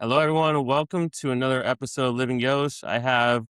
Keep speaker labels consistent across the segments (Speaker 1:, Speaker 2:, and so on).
Speaker 1: Hello, everyone. Welcome to another episode of LivingYosh. I have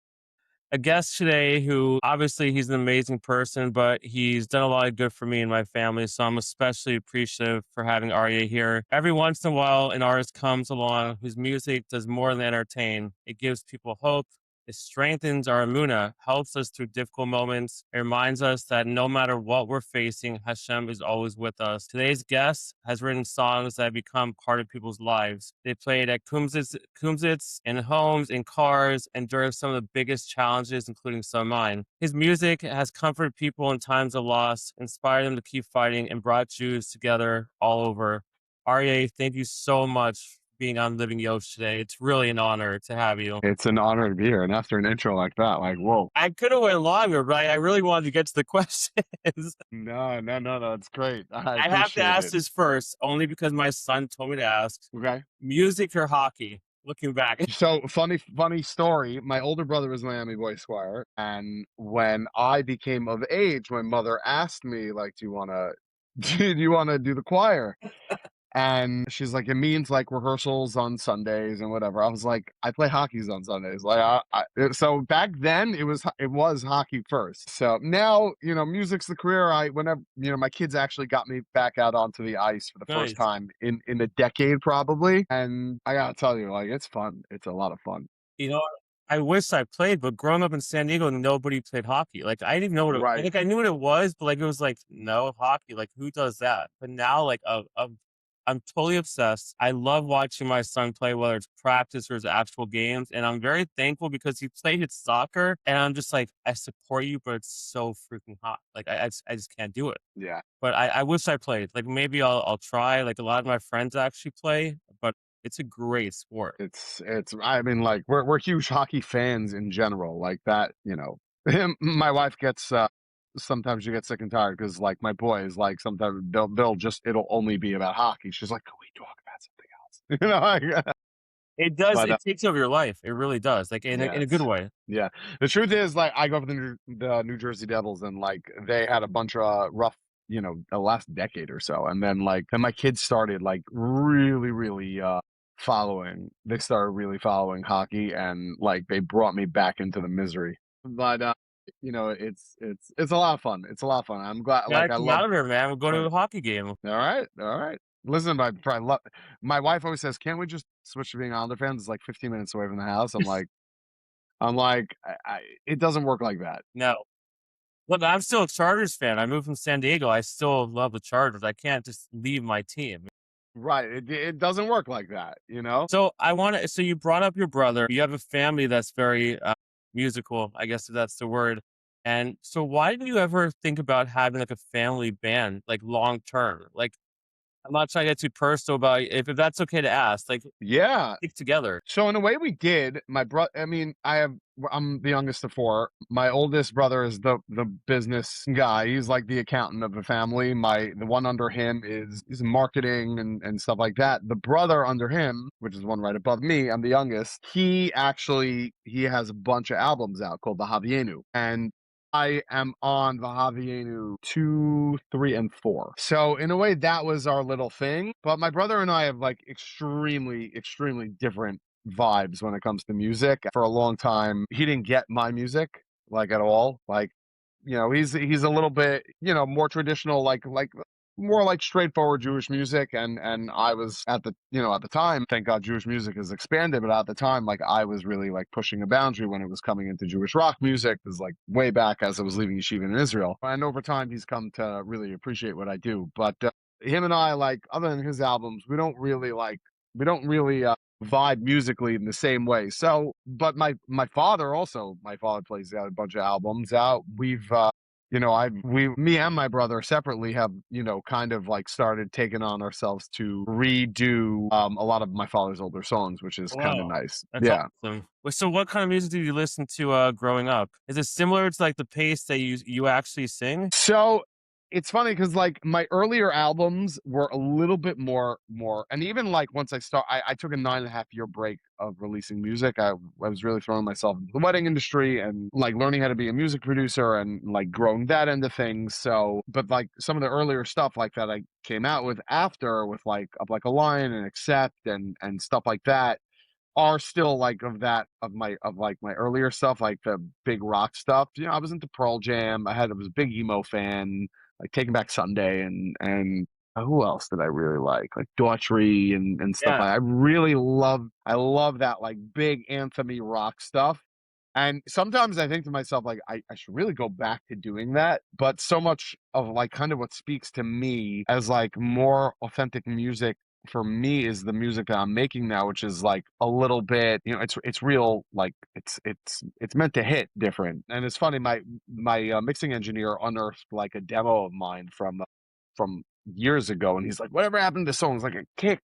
Speaker 1: a guest today who obviously he's an amazing person, but he's done a lot of good for me and my family. So I'm especially appreciative for having Aryeh here. Every once in a while, an artist comes along whose music does more than entertain. It gives people hope. It strengthens our emunah, helps us through difficult moments. It reminds us that no matter what we're facing, Hashem is always with us. Today's guest has written songs that have become part of people's lives. They played at kumsitz, in homes, in cars, and during some of the biggest challenges, including some of mine. His music has comforted people in times of loss, inspired them to keep fighting, and brought Jews together all over. Aryeh, thank you so much being on LivingYosh today. It's really an honor to have you.
Speaker 2: It's an honor to be here. And after an intro like that, like, whoa.
Speaker 1: I could have went longer, but I really wanted to get to the questions.
Speaker 2: No. It's great. I
Speaker 1: I have to
Speaker 2: appreciate
Speaker 1: ask
Speaker 2: it.
Speaker 1: this first, only because my son told me to ask.
Speaker 2: Okay.
Speaker 1: Music or hockey? Looking back.
Speaker 2: So funny story. My older brother was Miami Boy Squire. And when I became of age, my mother asked me, like, do you wanna do the choir? And she's like, it means like rehearsals on Sundays and whatever. I was like, I play hockeys on Sundays. So back then it was hockey first. So now, music's the career. Whenever, my kids actually got me back out onto the ice for the first
Speaker 1: Nice.
Speaker 2: time in a decade probably. And I gotta tell you, like, it's fun. It's a lot of fun.
Speaker 1: You know, I wish I played, but growing up in San Diego, nobody played hockey. Like, I didn't even know I
Speaker 2: Right.
Speaker 1: think I knew what it was, but like, it was like, no hockey. Like, who does that? But now, like, I'm totally obsessed. I love watching my son play, whether it's practice or his actual games. And I'm very thankful because he played soccer. And I'm just like, I support you, but it's so freaking hot. Like, I just can't do it.
Speaker 2: Yeah.
Speaker 1: But I wish I played. Like, maybe I'll try. Like, a lot of my friends actually play, but it's a great sport.
Speaker 2: It's I mean, like, we're huge hockey fans in general, like that, my wife gets sometimes she gets sick and tired because, like, my boys, like, sometimes they'll just it'll only be about hockey. She's like, can we talk about something else? Like,
Speaker 1: It does.
Speaker 2: but
Speaker 1: It takes over your life. It really does. Like in a good
Speaker 2: yes.
Speaker 1: way.
Speaker 2: Yeah, the truth is, like, I go for the New Jersey Devils, and like they had a bunch of rough, the last decade or so, and then my kids started like really following. They started really following hockey, and like they brought me back into the misery. But it's a lot of fun. It's a lot of fun. I'm glad.
Speaker 1: Gotta
Speaker 2: Like, I
Speaker 1: come
Speaker 2: love
Speaker 1: out of there, man. We'll go to
Speaker 2: playing.
Speaker 1: a hockey game.
Speaker 2: All right. Listen, my wife always says, "Can't we just switch to being Islander fans?" It's like 15 minutes away from the house. I'm like, it doesn't work like that.
Speaker 1: No. Look, I'm still a Chargers fan. I moved from San Diego. I still love the Chargers. I can't just leave my team.
Speaker 2: Right. It doesn't work like that, you know?
Speaker 1: So you brought up your brother. You have a family that's very musical, I guess if that's the word. And so why didn't you ever think about having like a family band, like long term? Like, I'm not trying to get too personal about it, if that's okay to ask, like
Speaker 2: Yeah.
Speaker 1: stick together.
Speaker 2: So in a way we did. My brother, I mean, I'm the youngest of four. My oldest brother is the business guy. He's like the accountant of the family. The one under him is marketing and stuff like that. The brother under him, which is one right above me, I'm the youngest. He has a bunch of albums out called the Javienu. And I am on the Javienu 2, 3, and 4. So in a way, that was our little thing. But my brother and I have like extremely different vibes when it comes to music. For a long time, he didn't get my music like at all. Like, he's a little bit, more traditional, like more like straightforward Jewish music. And I was at the time, thank God Jewish music has expanded, but at the time, like, I was really like pushing a boundary when it was coming into Jewish rock music. It was like way back as I was leaving yeshiva in Israel. And over time, he's come to really appreciate what I do. But him and I, like, other than his albums, we don't really vibe musically in the same way. So, but my father also, my father plays out a bunch of albums out. Me and my brother separately have, kind of like started taking on ourselves to redo a lot of my father's older songs, which is kind of
Speaker 1: Wow,
Speaker 2: nice.
Speaker 1: that's
Speaker 2: Yeah.
Speaker 1: awesome. Well, so what kind of music did you listen to growing up? Is it similar to like the pace that you actually sing?
Speaker 2: So it's funny because, like, my earlier albums were a little bit more, and even like once I took a 9.5 year break of releasing music. I was really throwing myself into the wedding industry and like learning how to be a music producer and like growing that into things. So, but like some of the earlier stuff like that I came out with after with like Up Like a Lion and Accept and stuff like that. are still like of like my earlier stuff, like the big rock stuff. You know, I was into Pearl Jam. I was a big emo fan, like Taking Back Sunday, and who else did I really like Daughtry and stuff
Speaker 1: Yeah.
Speaker 2: like. I love that like big anthemy rock stuff. And sometimes I think to myself, like, I should really go back to doing that. But so much of like kind of what speaks to me as like more authentic music for me is the music that I'm making now, which is like a little bit, you know, it's real, like it's meant to hit different. And it's funny, my mixing engineer unearthed like a demo of mine from years ago, and he's like, "Whatever happened to songs like a kick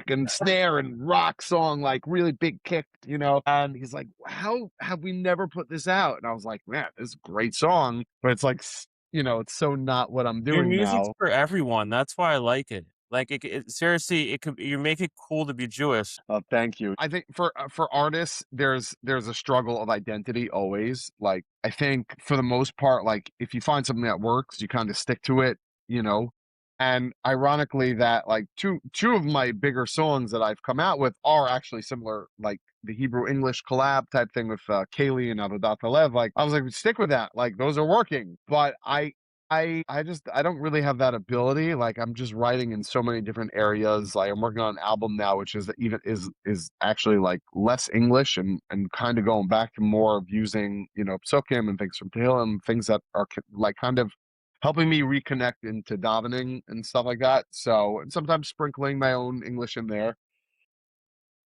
Speaker 2: and snare and rock song, like really big kick, you know?" And he's like, "How have we never put this out?" And I was like, "Man, this is a great song, but it's like, you know, it's so not what I'm
Speaker 1: Your
Speaker 2: doing
Speaker 1: music's
Speaker 2: now."
Speaker 1: for everyone, that's why I like it. Like, it seriously, it could you make it cool to be Jewish.
Speaker 2: Oh, thank you. I think for artists, there's a struggle of identity always. Like I think for the most part, like if you find something that works, you kind of stick to it, you know. And ironically, that like two of my bigger songs that I've come out with are actually similar, like the Hebrew English collab type thing with Kaylee and Avodat Lev. Like I was like, stick with that. Like those are working. But I just I don't really have that ability. Like I'm just writing in so many different areas. Like I'm working on an album now, which is even is actually like less English and kind of going back to more of using, you know, psukim and things from Tehillim, things that are like kind of helping me reconnect into davening and stuff like that. So and sometimes sprinkling my own English in there.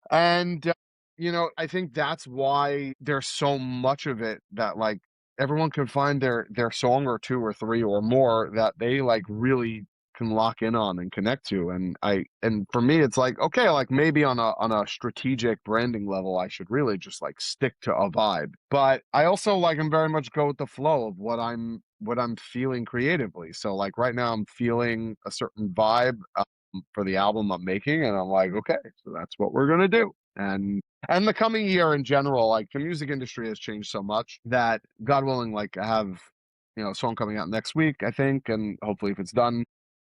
Speaker 2: And, you know, I think that's why there's so much of it that like everyone can find their song or two or three or more that they like really can lock in on and connect to. And for me it's like, okay, like maybe on a strategic branding level, I should really just like stick to a vibe. But I also like I'm very much go with the flow of what I'm feeling creatively. So like right now I'm feeling a certain vibe for the album I'm making, and I'm like, okay, so that's what we're gonna do. And the coming year in general, like the music industry has changed so much that God willing, like I have, you know, a song coming out next week, I think, and hopefully if it's done,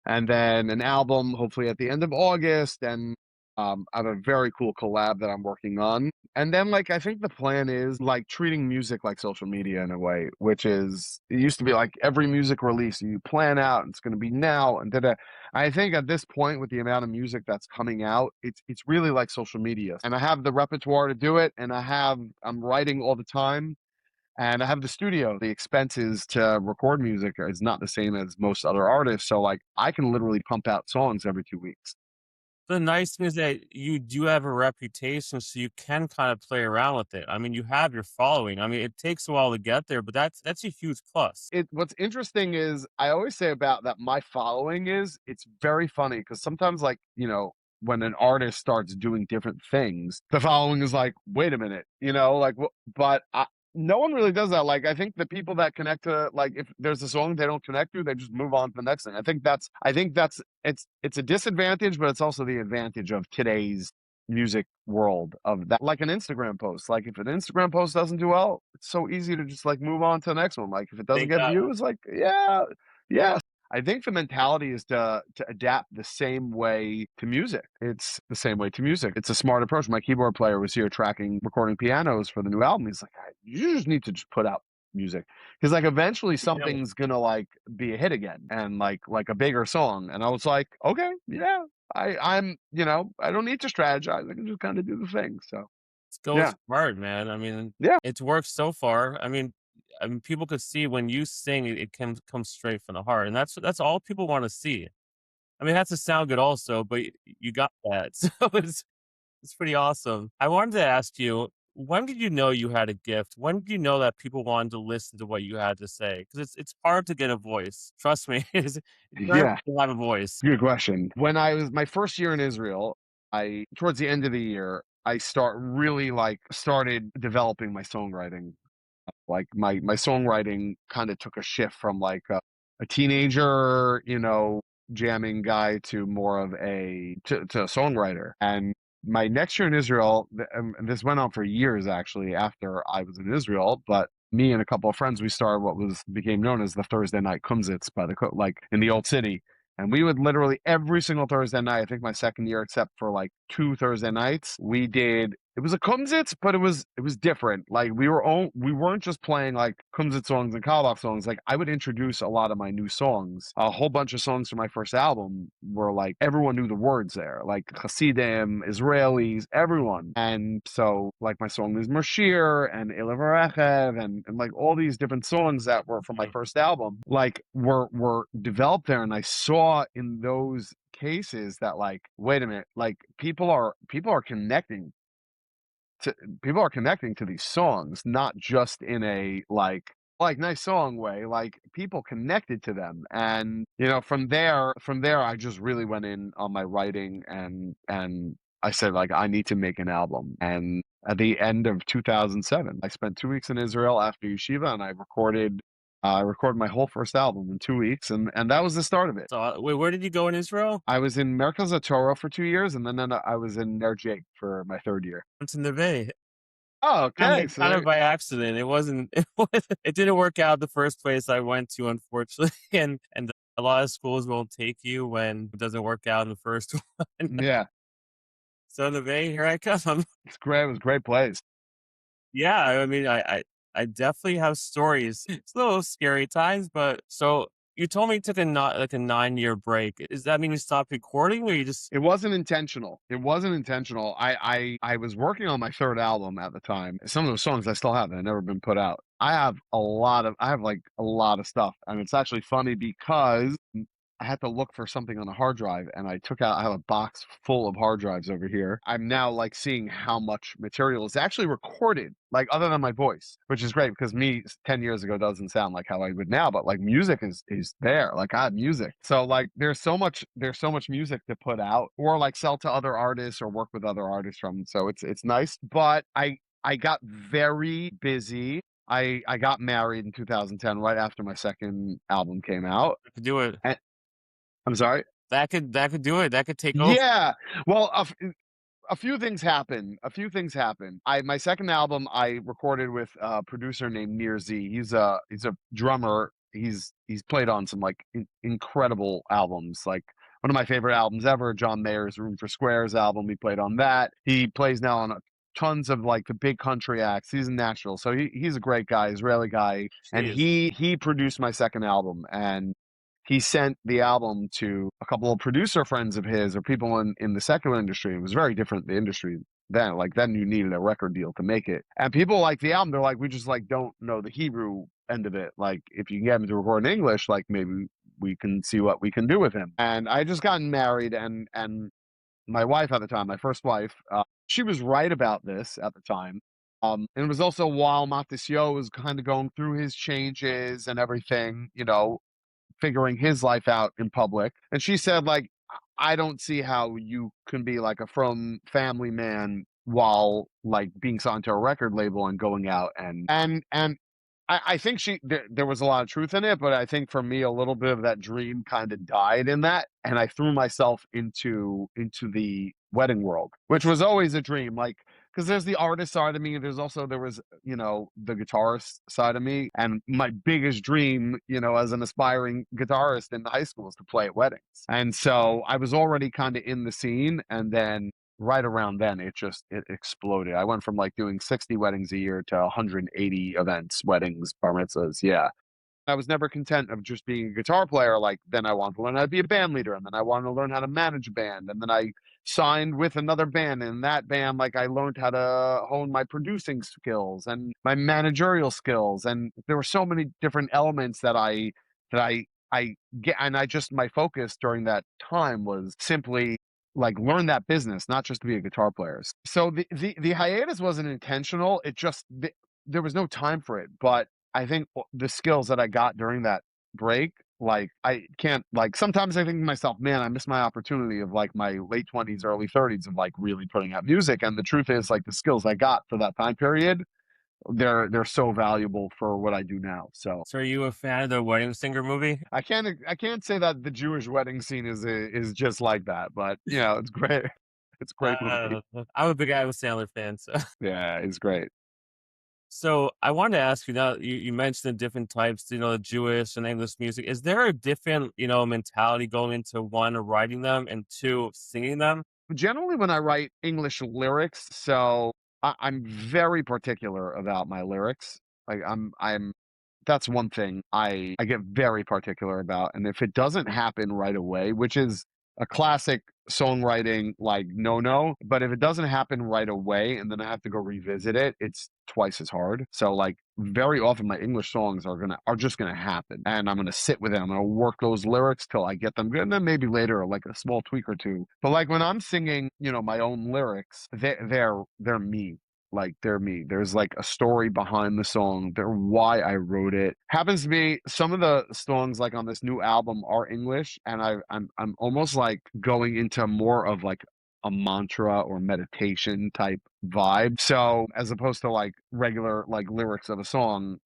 Speaker 2: and then an album hopefully at the end of August, and I have a very cool collab that I'm working on. And then like I think the plan is like treating music like social media in a way, which is it used to be like every music release you plan out and it's going to be now and da. I think at this point with the amount of music that's coming out, it's really like social media. And I have the repertoire to do it, and I'm writing all the time, and I have the studio. The expenses to record music is not the same as most other artists. So like I can literally pump out songs every 2 weeks.
Speaker 1: The nice thing is that you do have a reputation, so you can kind of play around with it. I mean, you have your following. I mean, it takes a while to get there, but that's a huge plus.
Speaker 2: It what's interesting is I always say about that my following is it's very funny because sometimes like, you know, when an artist starts doing different things, the following is like, wait a minute, you know, like but no one really does that. Like I think the people that connect to like if there's a song they don't connect to, they just move on to the next thing. I think that's it's a disadvantage, but it's also the advantage of today's music world of that, like an Instagram post. Like if an Instagram post doesn't do well, it's so easy to just like move on to the next one. Like if it doesn't
Speaker 1: Think
Speaker 2: get
Speaker 1: that
Speaker 2: views, like yeah, yeah. I think the mentality is to adapt the same way to music. It's the same way to music. It's a smart approach. My keyboard player was here tracking recording pianos for the new album. He's like, you just need to just put out music because like eventually
Speaker 1: yeah.
Speaker 2: something's gonna like be a hit again and like a bigger song. And I was like, okay, yeah, I'm, you know, I don't need to strategize. I can just kind of do the thing. So
Speaker 1: It goes
Speaker 2: yeah,
Speaker 1: hard, man. I mean,
Speaker 2: yeah,
Speaker 1: it's worked so far. I mean, people could see when you sing, it can come straight from the heart, and that's all people want to see. I mean, it has to sound good also, but you got that, so it's pretty awesome. I wanted to ask you, when did you know you had a gift? When did you know that people wanted to listen to what you had to say? Because it's hard to get a voice. Trust me, it's very hard
Speaker 2: yeah.
Speaker 1: to have a voice.
Speaker 2: Good question. When I was my first year in Israel, I towards the end of the year, I started developing my songwriting. Like my songwriting kind of took a shift from like a teenager, you know, jamming guy to more of to a songwriter. And my next year in Israel, and this went on for years actually after I was in Israel, but me and a couple of friends, we started what was became known as the Thursday night kumsitz by like in the old city. And we would literally every single Thursday night, I think my second year, except for like two Thursday nights, we did it was a Kumsitz, but it was different. Like we weren't just playing like Kumsitz songs and Kalbach songs. Like I would introduce a lot of my new songs. A whole bunch of songs from my first album were like everyone knew the words there, like Hasidim, Israelis, everyone. And so like my song is Mashir and Ilav and like all these different songs that were from my
Speaker 1: Mhm.
Speaker 2: first album, like were developed there. And I saw in those cases that like, wait a minute, like people are to connecting to these songs, not just in a like nice song way. Like people connected to them, and from there, I just really went in on my writing, and I said like I need to make an album. And at the end of 2007, I spent 2 weeks in Israel after yeshiva, and I recorded my whole first album in 2 weeks, and that was the start of it.
Speaker 1: So, wait, where did you go in Israel?
Speaker 2: I was in Merkaz Torah for 2 years, and then I was in Ner Jake for my third year.
Speaker 1: It's in Neve.
Speaker 2: Oh,
Speaker 1: Kind
Speaker 2: okay.
Speaker 1: of,
Speaker 2: So
Speaker 1: kind of
Speaker 2: there,
Speaker 1: by accident. It wasn't. It didn't work out the first place I went to, unfortunately. And a lot of schools won't take you when it doesn't work out in the first one.
Speaker 2: yeah,
Speaker 1: So Neve, here I come.
Speaker 2: it's great. It was a great place.
Speaker 1: Yeah, I mean, I definitely have stories. It's a little scary times, but so you told me you took a not like a 9-year break. Does that mean you stopped recording, or you just
Speaker 2: It wasn't intentional. It wasn't intentional. I was working on my third album at the time. Some of those songs I still have that have never been put out. I have like a lot of stuff, and it's actually funny because I had to look for something on a hard drive, and I have a box full of hard drives over here. I'm now like seeing how much material is actually recorded, like other than my voice, which is great because me 10 years ago doesn't sound like how I would now, but like music is there. Like I have music. So like there's so much music to put out or like sell to other artists or work with other artists from. So it's nice. But I got very busy. I got married in 2010, right after my second album came out.
Speaker 1: do it?
Speaker 2: I'm sorry?
Speaker 1: That could do it. That could take over.
Speaker 2: Yeah. Well, a few things happen. A few things happen. I My second album I recorded with a producer named Nir Z. He's a drummer. He's played on some like incredible albums. Like one of my favorite albums ever, John Mayer's Room for Squares album. He played on that. He plays now on tons of like the big country acts. He's in Nashville, so he's a great guy, Israeli guy, and
Speaker 1: Jeez.
Speaker 2: he produced my second album. And he sent the album to a couple of producer friends of his or people in the secular industry. It was very different, the industry then. Like then you needed a record deal to make it. And people like the album, they're like, we just like don't know the Hebrew end of it. Like if you can get him to record in English, like maybe we can see what we can do with him. And I just gotten married, and my wife at the time, my first wife, she was right about this at the time. And it was also while Matisyo was kind of going through his changes and everything, figuring his life out in public. And she said, like, I don't see how you can be like a from family man while like being signed to a record label and going out and I think there was a lot of truth in it, but I think for me a little bit of that dream kind of died in that, and I threw myself into the wedding world, which was always a dream. Like because there's the artist side of me, there was the guitarist side of me, and my biggest dream, as an aspiring guitarist in high school is to play at weddings, and so I was already kind of in the scene, and then right around then it exploded. I went from like doing 60 weddings a year to 180 events, weddings, bar mitzvahs. Yeah. I was never content of just being a guitar player. Like then I wanted to learn how to be a band leader, and then I wanted to learn how to manage a band, and then I signed with another band. And in that band, like I learned how to hone my producing skills and my managerial skills, and there were so many different elements that I get, and I just my focus during that time was simply like learn that business, not just to be a guitar player. So the hiatus wasn't intentional. There was no time for it, but I think the skills that I got during that break, like I can't like sometimes I think to myself, man, I missed my opportunity of like my late 20s, early 30s of like really putting out music. And the truth is like the skills I got for that time period, they're so valuable for what I do now. So
Speaker 1: So are you a fan of the Wedding Singer movie?
Speaker 2: I can't say that the Jewish wedding scene is just like that, but it's great. It's a great movie.
Speaker 1: I'm a big Adam Sandler fan, so
Speaker 2: Yeah, it's great.
Speaker 1: so I wanted to ask you now. You mentioned the different types, the Jewish and English music. Is there a different, mentality going into one writing them and two singing them?
Speaker 2: Generally when I write English lyrics, so I'm very particular about my lyrics. Like I'm that's one thing I get very particular about. And if it doesn't happen right away, which is a classic songwriting like no, but if it doesn't happen right away and then I have to go revisit it, it's twice as hard. So like very often my English songs are just gonna happen. And I'm gonna sit with it. I'm gonna work those lyrics till I get them good. And then maybe later like a small tweak or two. But like when I'm singing, my own lyrics, they're me. Like they're me. There's like a story behind the song. They're why I wrote it. Happens to be some of the songs like on this new album are English, and I'm almost like going into more of like a mantra or meditation type vibe. So as opposed to like regular like lyrics of a song,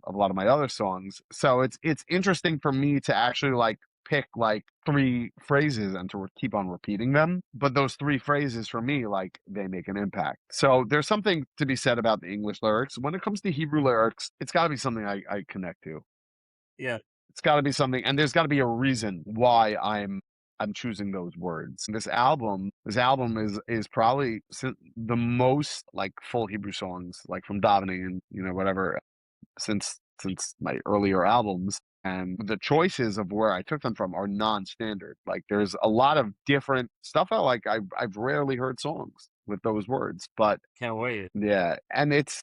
Speaker 2: of a lot of my other songs. So it's interesting for me to actually like pick like three phrases and to keep on repeating them. But those three phrases for me, like they make an impact. So there's something to be said about the English lyrics. When it comes to Hebrew lyrics, it's got to be something I connect to.
Speaker 1: Yeah,
Speaker 2: It's got to be something, and there's got to be a reason why I'm choosing those words. This album is probably the most like full Hebrew songs, like from davening and whatever since my earlier albums. And the choices of where I took them from are non-standard. Like there's a lot of different stuff. I've rarely heard songs with those words, but
Speaker 1: can't wait.
Speaker 2: yeah, and it's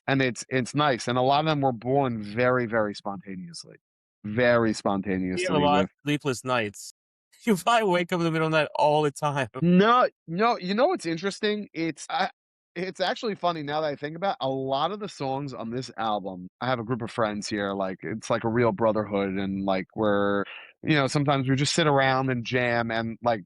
Speaker 2: nice. And a lot of them were born very, very
Speaker 1: You have a
Speaker 2: spontaneously
Speaker 1: lot of
Speaker 2: with
Speaker 1: sleepless nights. You probably wake up in the middle of the night all the time.
Speaker 2: no, no, you know what's interesting? It's actually funny now that I think about it, a lot of the songs on this album. I have a group of friends here, like it's like a real brotherhood, and like sometimes we just sit around and jam, and like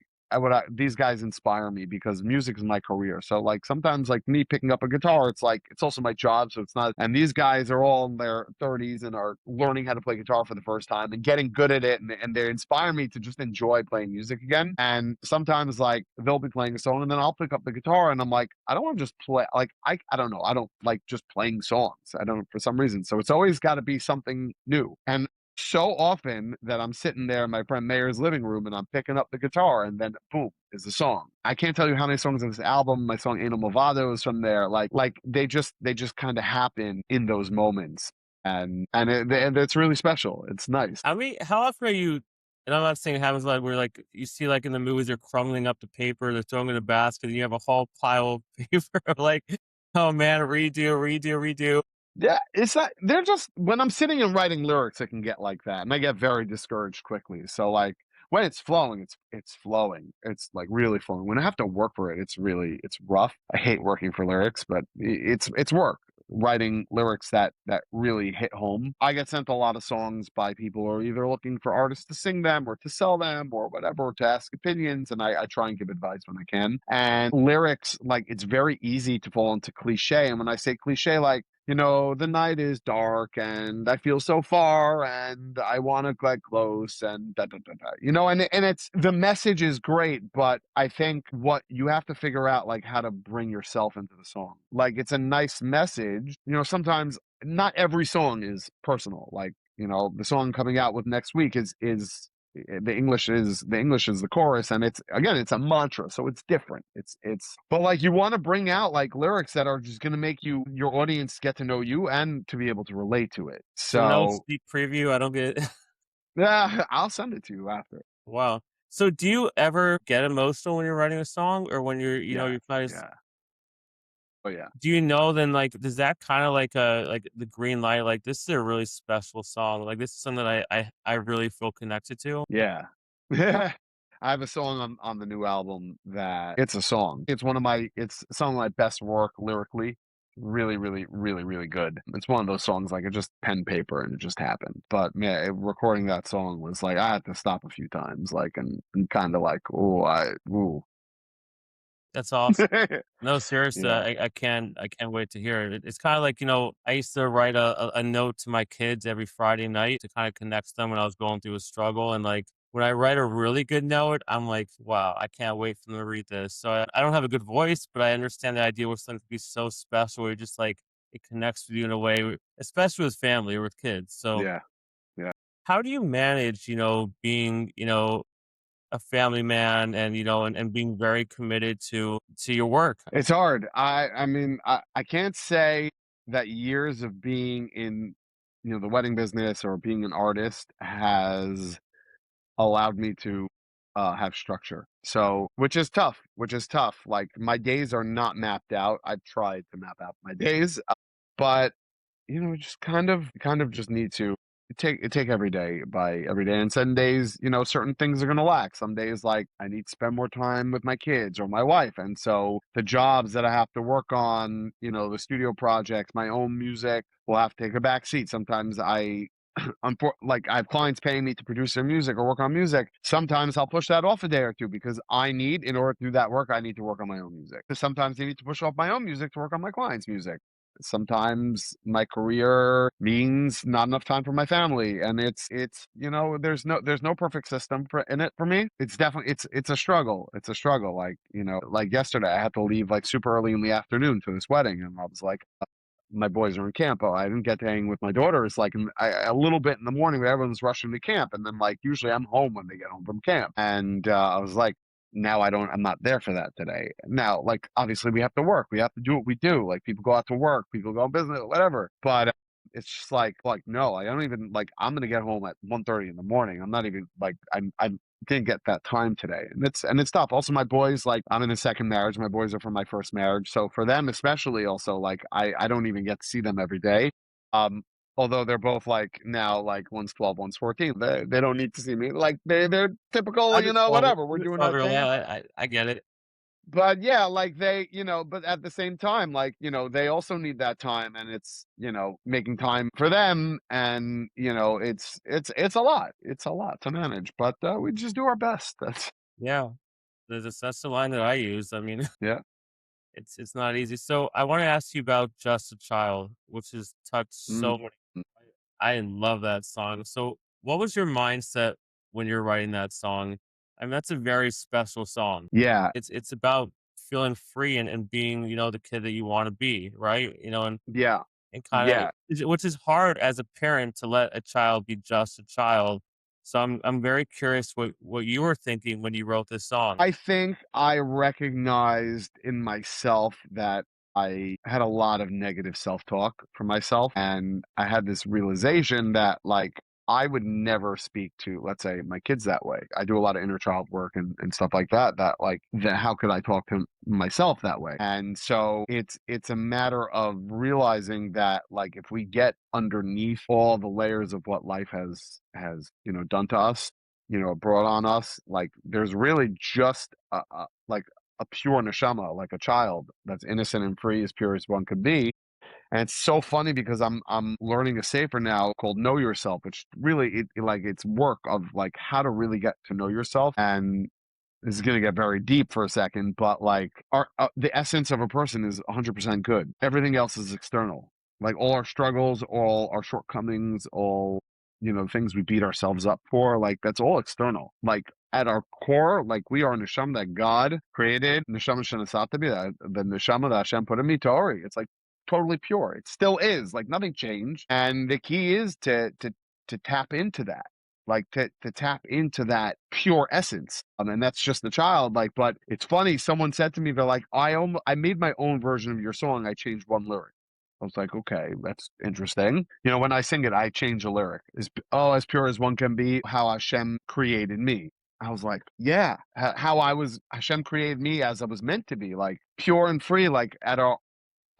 Speaker 2: these guys inspire me because music is my career. So like sometimes like me picking up a guitar, it's like it's also my job. So it's not. And these guys are all in their 30s and are learning how to play guitar for the first time and getting good at it, and they inspire me to just enjoy playing music again. And sometimes like they'll be playing a song and then I'll pick up the guitar and I'm like, I don't want to just play. Like I don't know. I don't like just playing songs. I don't for some reason. So it's always got to be something new. And so often that I'm sitting there in my friend Mayer's living room and I'm picking up the guitar and then boom is the song. I can't tell you how many songs on this album. My song Anal Movado is from there. Like they just kind of happen in those moments. And it's really special. It's nice.
Speaker 1: I mean, how often are you? And I'm not saying it happens a lot where like you see like in the movies they're crumbling up the paper, they're throwing it in a basket, and you have a whole pile of paper. Like, oh man, redo.
Speaker 2: Yeah, it's not. They're just when I'm sitting and writing lyrics, it can get like that, and I get very discouraged quickly. So like when it's flowing, it's flowing. It's like really flowing. When I have to work for it, it's rough. I hate working for lyrics, but it's work. Writing lyrics that really hit home. I get sent a lot of songs by people who are either looking for artists to sing them or to sell them or whatever, or to ask opinions, and I try and give advice when I can. And lyrics, like it's very easy to fall into cliche. And when I say cliche, like the night is dark and I feel so far and I want to get close and da, da, da, da. And it's the message is great, but I think what you have to figure out like how to bring yourself into the song. Like it's a nice message. Sometimes not every song is personal. Like, the song coming out with next week is the English is the chorus, and it's a mantra, so it's different. It's but like you want to bring out like lyrics that are just going to make your audience get to know you and to be able to relate to it.
Speaker 1: So no
Speaker 2: So
Speaker 1: sneak preview. I don't get.
Speaker 2: yeah, I'll send it to you after.
Speaker 1: Wow. So do you ever get emotional when you're writing a song, or when
Speaker 2: Yeah,
Speaker 1: you're kind of,
Speaker 2: yeah, oh yeah,
Speaker 1: do you know then like does that kind of like the green light, like this is a really special song, like this is something that I really feel connected to?
Speaker 2: yeah. Yeah. I have a song on the new album that it's a song. It's some of my best work lyrically. Really, really, really, really good. It's one of those songs like it just pen paper and it just happened. But yeah, recording that song was like I had to stop a few times, like and kind of like ooh.
Speaker 1: That's awesome. No, seriously,
Speaker 2: Yeah,
Speaker 1: I can't wait to hear it. It's kind of like, I used to write a note to my kids every Friday night to kind of connect them when I was going through a struggle. And like when I write a really good note, I'm like, wow, I can't wait for them to read this. So I don't have a good voice, but I understand the idea where something could be so special where you just like it connects with you in a way, especially with family or with kids. So
Speaker 2: yeah, yeah.
Speaker 1: how do you manage, being, a family man and and being very committed to your work.
Speaker 2: It's hard. I mean, I can't say that years of being in, the wedding business or being an artist has allowed me to have structure. So, which is tough. Like my days are not mapped out. I've tried to map out my days, but just kind of just need to take every day by every day. And some days, certain things are gonna lack. Some days, like I need to spend more time with my kids or my wife, and so the jobs that I have to work on, the studio projects, my own music, will have to take a back seat. Sometimes like I have clients paying me to produce their music or work on music. Sometimes I'll push that off a day or two because in order to do that work, I need to work on my own music. Sometimes I need to push off my own music to work on my client's music. Sometimes my career means not enough time for my family, and it's there's no perfect system in it for me. It's definitely it's a struggle. It's a struggle. Like like yesterday, I had to leave like super early in the afternoon for this wedding, and I was like, my boys are in camp. Oh, I didn't get to hang with my daughters like a little bit in the morning, but everyone's rushing to camp, and then like usually I'm home when they get home from camp, and I was like, now I'm not there for that today. Now, like obviously we have to work, we have to do what we do. Like people go out to work, people go on business, whatever. But it's just like no, I don't even like. I'm gonna get home at 1:30 in the morning. I'm not even like I'm didn't get that time today, and it's tough. Also, my boys, like I'm in a second marriage. My boys are from my first marriage, so for them especially, also like I don't even get to see them every day. Um, although they're both like now like one's 12, one's 14. They don't need to see me. Like they're typical, whatever. We're doing our thing.
Speaker 1: I get it.
Speaker 2: But yeah, like but at the same time, like, they also need that time, and it's, making time for them, and it's a lot. It's a lot to manage, but we just do our best. That's
Speaker 1: Yeah, that's the line that I use. I mean,
Speaker 2: yeah.
Speaker 1: it's not easy. So I want to ask you about "Just a Child," which has touched
Speaker 2: Mm,
Speaker 1: so many.
Speaker 2: mm.
Speaker 1: I love that song. So, what was your mindset when you're writing that song? I mean, that's a very special song.
Speaker 2: Yeah,
Speaker 1: It's about feeling free and being, the kid that you want to be, right?
Speaker 2: yeah,
Speaker 1: And kind
Speaker 2: yeah.
Speaker 1: of which is hard as a parent to let a child be just a child. So I'm very curious what you were thinking when you wrote this song.
Speaker 2: I think I recognized in myself that I had a lot of negative self-talk for myself, and I had this realization that, like, I would never speak to, let's say, my kids that way. I do a lot of inner child work and stuff like that, how could I talk to myself that way? And so it's a matter of realizing that, like, if we get underneath all the layers of what life has, done to us, brought on us. Like there's really just like a pure neshama, like a child that's innocent and free, as pure as one could be. And it's so funny because I'm learning a sefer now called Know Yourself, which really like it's work of like how to really get to know yourself. And this is going to get very deep for a second, but like the essence of a person is 100% good. Everything else is external. Like all our struggles, all our shortcomings, all things we beat ourselves up for, like that's all external. Like at our core, like we are neshama that God created, neshama shenasatabi, the neshama that Hashem put in me, Tori. It's like totally pure. It still is. Like nothing changed. And the key is to tap into that, like to tap into that pure essence. And that's just the child. Like, but it's funny. Someone said to me, they're like, I made my own version of your song. I changed one lyric. I was like, okay, that's interesting. When I sing it, I change a lyric. As pure as one can be, how Hashem created me. I was like, yeah, how Hashem created me as I was meant to be, like pure and free, like at our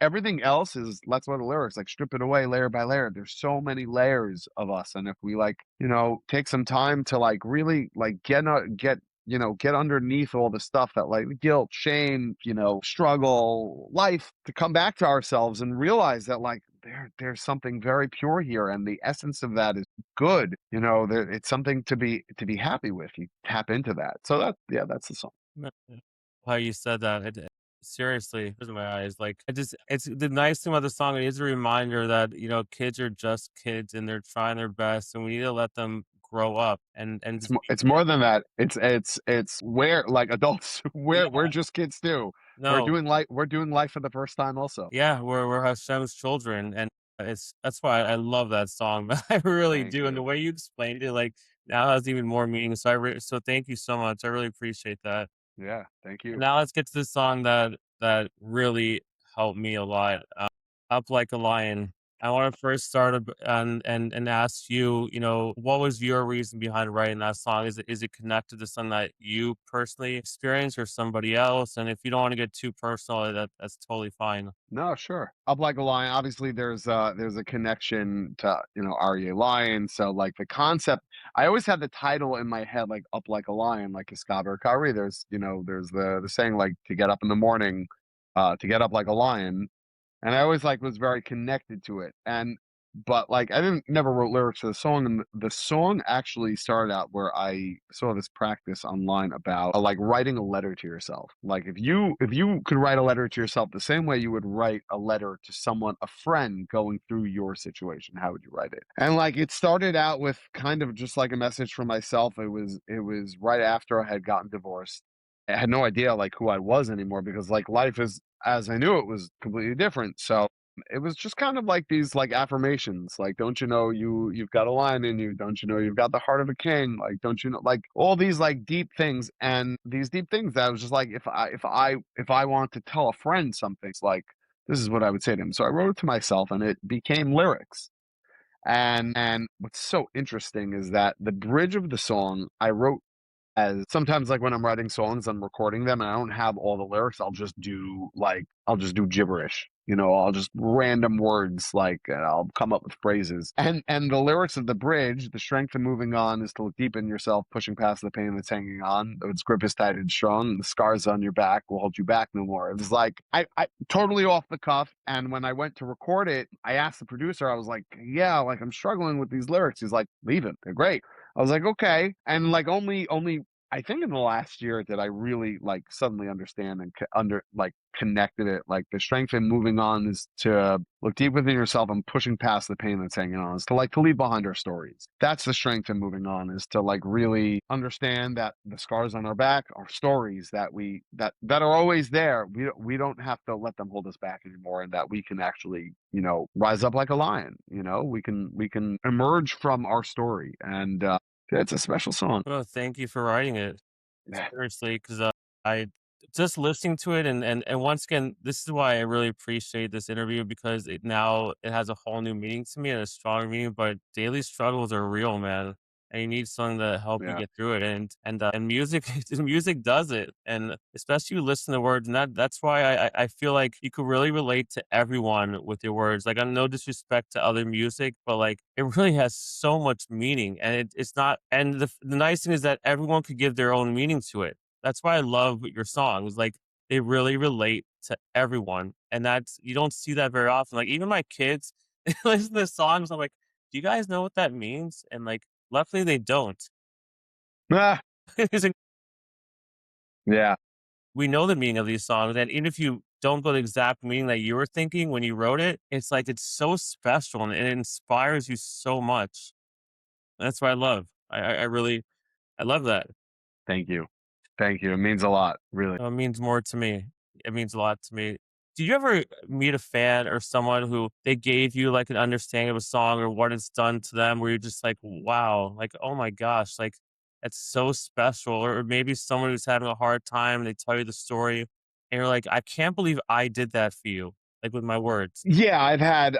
Speaker 2: everything else is, that's what the lyrics, like strip it away layer by layer. There's so many layers of us, and if we like take some time to like really like get underneath all the stuff that like guilt, shame, struggle, life, to come back to ourselves and realize that like there's something very pure here, and the essence of that is good. It's something to be happy with. You tap into that. So that's the song.
Speaker 1: How you said that, seriously, tears in my eyes. Like, it's the nice thing about the song. It is a reminder that kids are just kids and they're trying their best, and we need to let them grow up and just
Speaker 2: It's more than that. It's where like adults we're
Speaker 1: yeah,
Speaker 2: just kids too.
Speaker 1: no,
Speaker 2: We're doing life for the first time also.
Speaker 1: yeah, we're Hashem's children, and that's why I love that song. I really
Speaker 2: Thank
Speaker 1: do, and the
Speaker 2: you.
Speaker 1: way you explained it, like Now it has even more meaning. So so thank you so much. I really appreciate that.
Speaker 2: Yeah, thank
Speaker 1: And
Speaker 2: you.
Speaker 1: now let's get to the song that really helped me a lot. Up Like a Lion. I want to first start and ask you, what was your reason behind writing that song? Is it connected to something that you personally experienced or somebody else? And if you don't want to get too personal, that's totally fine.
Speaker 2: No, sure. Up Like a Lion. Obviously, there's a connection to Aryeh Lion. So like the concept, I always had the title in my head like Up Like a Lion, like Iskaber Kari. There's the saying like to get up in the morning, to get up like a lion. And I always like was very connected to it. And but like I didn't never wrote lyrics to the song, and the song actually started out where I saw this practice online about like writing a letter to yourself. Like if you could write a letter to yourself the same way you would write a letter to someone, a friend going through your situation, how would you write it? And like it started out with kind of just like a message for myself. It was right after I had gotten divorced. I had no idea like who I was anymore because like life is as I knew it was completely different. So it was just kind of like these like affirmations, like don't you know you've got a lion in you? Don't you know you've got the heart of a king? Like don't you know like all these like deep things and these deep things that I was just like if I want to tell a friend something, it's like this is what I would say to him. So I wrote it to myself and it became lyrics. And what's so interesting is that the bridge of the song I wrote as sometimes like when I'm writing songs, I'm recording them and I don't have all the lyrics. I'll just do gibberish. I'll just random words like I'll come up with phrases. And the lyrics of the bridge, the strength of moving on is to look deep in yourself, pushing past the pain that's hanging on. Its grip is tight and strong. The scars on your back will hold you back no more. It was like I totally off the cuff. And when I went to record it, I asked the producer, I was like, yeah, like I'm struggling with these lyrics. He's like, leave it. They're great. I was like, okay. And like only I think in the last year did I really like suddenly understand and connected it. Like the strength in moving on is to look deep within yourself and pushing past the pain that's hanging on. Is to like to leave behind our stories. That's the strength in moving on. Is to like really understand that the scars on our back are stories that are always there. We don't have to let them hold us back anymore, and that we can actually rise up like a lion. We can emerge from our story, and it's a special song.
Speaker 1: Oh, thank you for writing it. Seriously, because I just listening to it and once again, this is why I really appreciate this interview because it has a whole new meaning to me and a strong meaning. But daily struggles are real, man, and you need something to help you
Speaker 2: Yeah.
Speaker 1: get through it. And music, music does it, and especially you listen to words, and that's why I feel like you could really relate to everyone with your words. Like, no disrespect to other music, but like it really has so much meaning, and it's not. And the nice thing is that everyone could give their own meaning to it. That's why I love your songs. Like they really relate to everyone. And that's you don't see that very often. Like even my kids listen to songs. I'm like, do you guys know what that means? And like luckily they don't.
Speaker 2: Ah,
Speaker 1: It's like,
Speaker 2: yeah.
Speaker 1: we know the meaning of these songs. And even if you don't go the exact meaning that you were thinking when you wrote it, it's like it's so special and it inspires you so much. That's what I love. I really I love that.
Speaker 2: Thank you. Thank you. It means a lot, really.
Speaker 1: It means more to me. It means a lot to me. Did you ever meet a fan or someone who they gave you like an understanding of a song or what it's done to them where you're just like, wow, like, oh my gosh, like that's so special. Or maybe someone who's having a hard time and they tell you the story and you're like, I can't believe I did that for you, like with my words.
Speaker 2: Yeah, I've had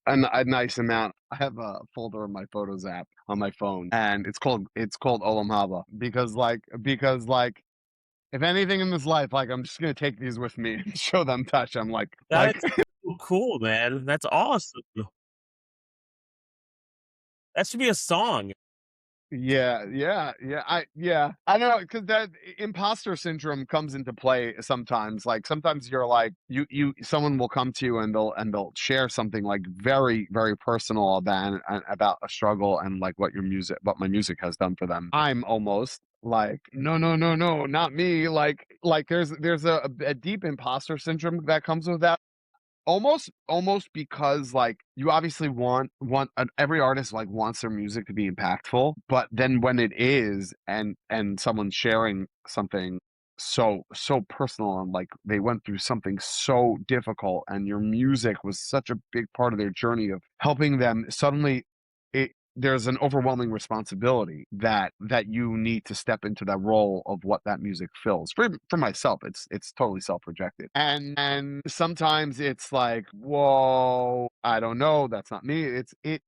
Speaker 2: a nice amount. I have a folder of my photos app on my phone, and it's called Olam Haba because if anything in this life, like I'm just gonna take these with me and show them touch. I'm like
Speaker 1: That's so cool, man. That's awesome. That should be a song.
Speaker 2: Yeah, yeah, yeah. I don't know because that imposter syndrome comes into play sometimes. Like sometimes you're like someone will come to you and they'll share something like very very personal about a struggle and like what my music has done for them. I'm almost like no no no no not me. Like there's a deep imposter syndrome that comes with that. Almost because like you obviously want every artist like wants their music to be impactful, but then when it is and someone's sharing something so personal and like they went through something so difficult and your music was such a big part of their journey of helping them suddenly there's an overwhelming responsibility that you need to step into that role of what that music fills. For myself, it's totally self-projected. And sometimes it's like, whoa, I don't know, that's not me.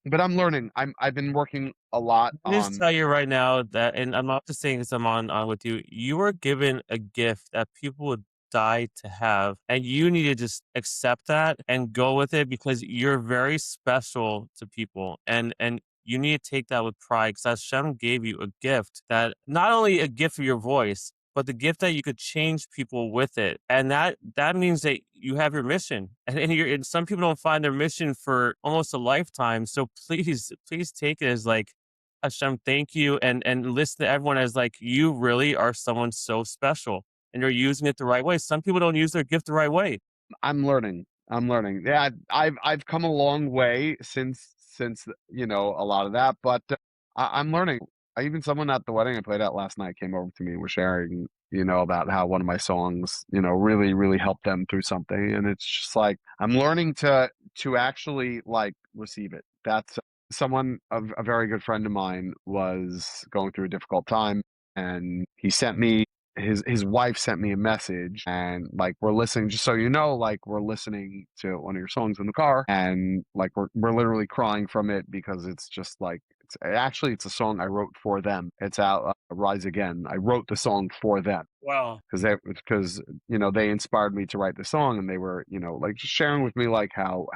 Speaker 2: But I'm learning. I've been working a lot
Speaker 1: I just
Speaker 2: on.
Speaker 1: tell you right now that, and I'm not just saying this, I'm on with you. You were given a gift that people would die to have, and you need to just accept that and go with it because you're very special to people, and you need to take that with pride because Hashem gave you a gift that not only a gift of your voice, but the gift that you could change people with it, and that means that you have your mission, and some people don't find their mission for almost a lifetime. So please take it as like Hashem, thank you, and listen to everyone as like you really are someone so special, and you're using it the right way. Some people don't use their gift the right way.
Speaker 2: I'm learning. I'm learning. Yeah, I've come a long way since a lot of that, but I'm learning. Even someone at the wedding I played at last night came over to me and was sharing, about how one of my songs, really really helped them through something, and it's just like I'm learning to actually like receive it. That's someone a very good friend of mine was going through a difficult time, and he sent me his wife sent me a message, and like we're listening, just so you know, like we're listening to one of your songs in the car, and like we're literally crying from it because it's just like it's a song I wrote for them. It's out, Rise Again. I wrote the song for them
Speaker 1: Wow.
Speaker 2: because they inspired me to write the song, and they were like just sharing with me like how,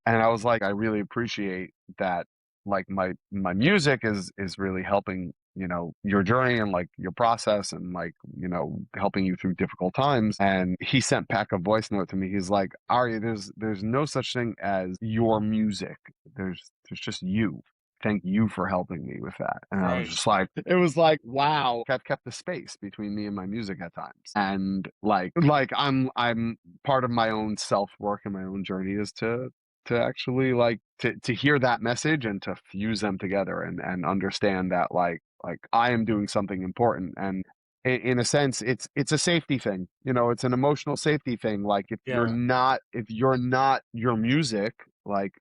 Speaker 2: and I was like, I really appreciate that, like my music is really helping your journey and like your process, and like helping you through difficult times. And he sent back a voice note to me. He's like, Ari, there's no such thing as your music. There's just you. Thank you for helping me with that. And I was
Speaker 1: Right.
Speaker 2: just like, it was like, wow. I've kept the space between me and my music at times. And like I'm part of my own self work and my own journey is to actually like to hear that message and to fuse them together, and understand that like I am doing something important. And in a sense, it's a safety thing. It's an emotional safety thing. Like
Speaker 1: Yeah.
Speaker 2: if you're not your music, like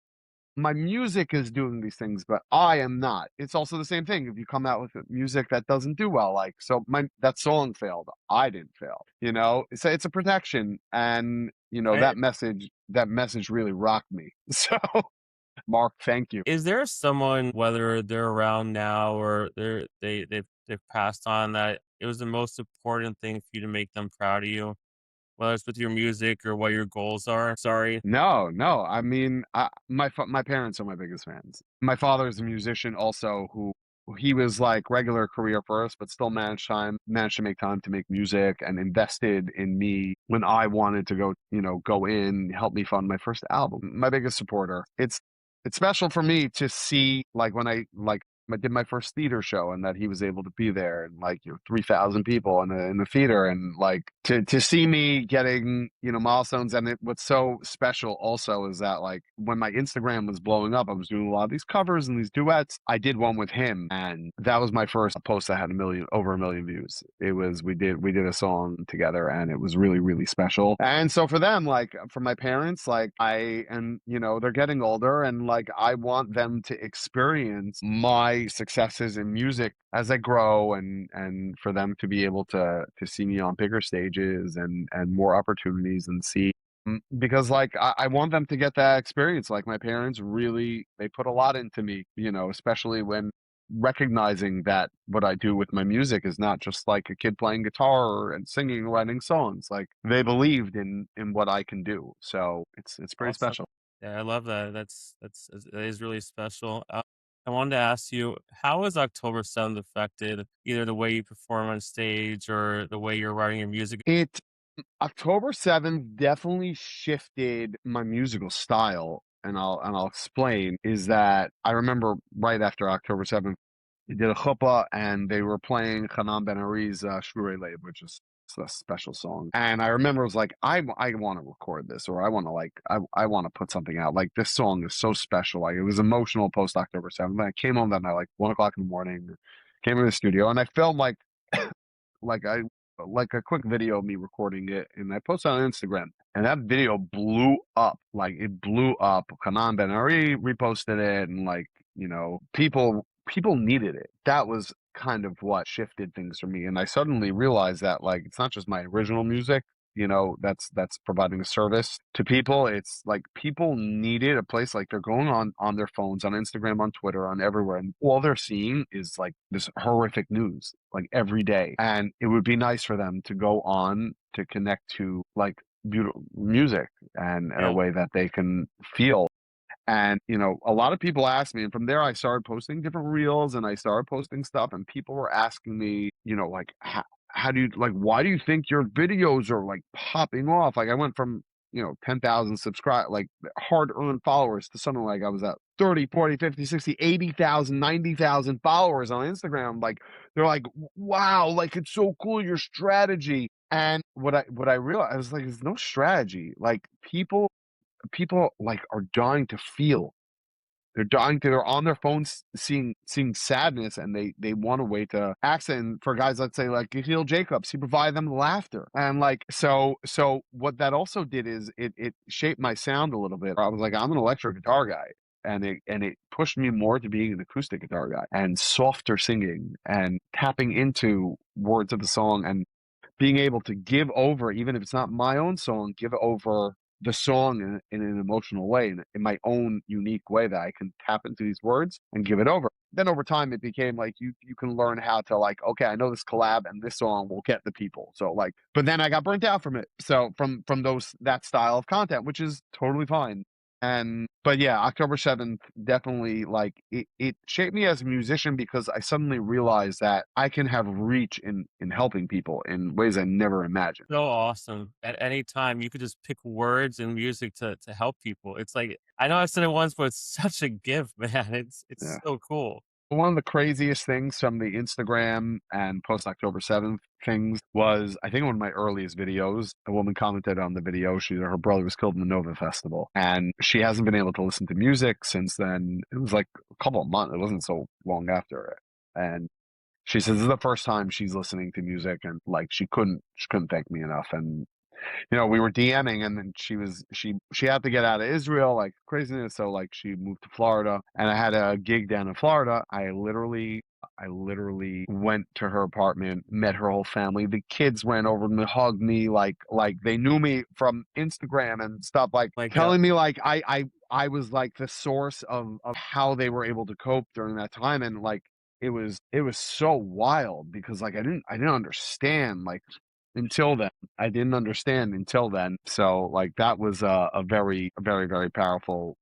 Speaker 2: my music is doing these things, but I am not. It's also the same thing. If you come out with music that doesn't do well, like so that song failed, I didn't fail. It's a protection, and
Speaker 1: Right.
Speaker 2: that message really rocked me. So, Mark, thank you.
Speaker 1: Is there someone, whether they're around now or they've passed on, that it was the most important thing for you to make them proud of you, whether it's with your music or what your goals are? Sorry.
Speaker 2: No, no. I mean, my parents are my biggest fans. My father is a musician also, who he was like regular career first, but still managed to make time to make music, and invested in me when I wanted to go in, help me fund my first album. My biggest supporter. It's special for me to see like when I did my first theater show, and that he was able to be there, and like 3,000 people in the theater, and like to see me getting milestones. And what's so special also is that like when my Instagram was blowing up, I was doing a lot of these covers and these duets. I did one with him, and that was my first post that had over a million views. It was we did a song together, and it was really really special. And so for them, like for my parents, like and they're getting older, and like I want them to experience my successes in music as I grow, and for them to be able to see me on bigger stages, and more opportunities, and see. Because like I want them to get that experience. Like my parents really, they put a lot into me, especially when recognizing that what I do with my music is not just like a kid playing guitar and singing and writing songs. Like they believed in what I can do. So it's pretty
Speaker 1: Awesome.
Speaker 2: special.
Speaker 1: Yeah, I love that. That is really special. I wanted to ask you, how has October 7th affected either the way you perform on stage or the way you're writing your music?
Speaker 2: It October 7th definitely shifted my musical style, and I'll explain. Is that I remember right after October 7th, they did a chuppah, and they were playing Hanan Ben Ari's Shurei Leib, which is a special song. And I remember it was like, I want to record this, or I want to I want to put something out. Like this song is so special. Like it was emotional post October 7th. And I came home that night like 1 o'clock in the morning, came in the studio, and I filmed like I like a quick video of me recording it, and I posted on Instagram, and that video blew up. Like it blew up. Hanan Ben Ari reposted it, and like People needed it. That was kind of what shifted things for me. And I suddenly realized that like it's not just my original music, that's providing a service to people. It's like people needed a place, like they're going on their phones, on Instagram, on Twitter, on everywhere, and all they're seeing is like this horrific news like every day. And it would be nice for them to go on to connect to like beautiful music and in a
Speaker 1: Yeah.
Speaker 2: way that they can feel. And, a lot of people ask me, and from there I started posting different reels and I started posting stuff, and people were asking me, like, how do you, like, why do you think your videos are like popping off? Like, I went from, 10,000 subscribe, like hard earned followers to something like I was at 30, 40, 50, 60, 80,000, 90,000 followers on Instagram. Like, they're like, wow, like, it's so cool, your strategy. And what I realized, I was like, there's no strategy. Like, people like are dying to feel. They're on their phones seeing sadness, and they want a way to accent. And for guys, let's say like Gil Jacobs, he provided them laughter. And like so what that also did is it shaped my sound a little bit. I was like, I'm an electric guitar guy. And it pushed me more to being an acoustic guitar guy and softer singing and tapping into words of the song and being able to give over, even if it's not my own song, give over the song in an emotional way, in my own unique way, that I can tap into these words and give it over. Then over time, it became like you can learn how to like, okay, I know this collab and this song will get the people. So like, but then I got burnt out from it. So from that style of content, which is totally fine. And but yeah, October 7th definitely like it shaped me as a musician, because I suddenly realized that I can have reach in helping people in ways I never imagined.
Speaker 1: So awesome. At any time, you could just pick words and music to help people. It's like, I know I've said it once, but it's such a gift, man. It's
Speaker 2: Yeah.
Speaker 1: so cool.
Speaker 2: One of the craziest things from the Instagram and post October 7th things was, I think, one of my earliest videos. A woman commented on the video. Her brother was killed in the Nova Festival, and she hasn't been able to listen to music since then. It was like a couple of months. It wasn't so long after it. And she says this is the first time she's listening to music, and like she couldn't thank me enough. And we were DMing, and then she had to get out of Israel, like craziness. So like she moved to Florida, and I had a gig down in Florida. I literally went to her apartment, met her whole family. The kids ran over and hugged me, like they knew me from Instagram and stuff, like
Speaker 1: My God.
Speaker 2: telling me like I was like the source of how they were able to cope during that time. And like it was so wild, because like I didn't understand, like, until then. I didn't understand until then. So like that was a very, very, very powerful,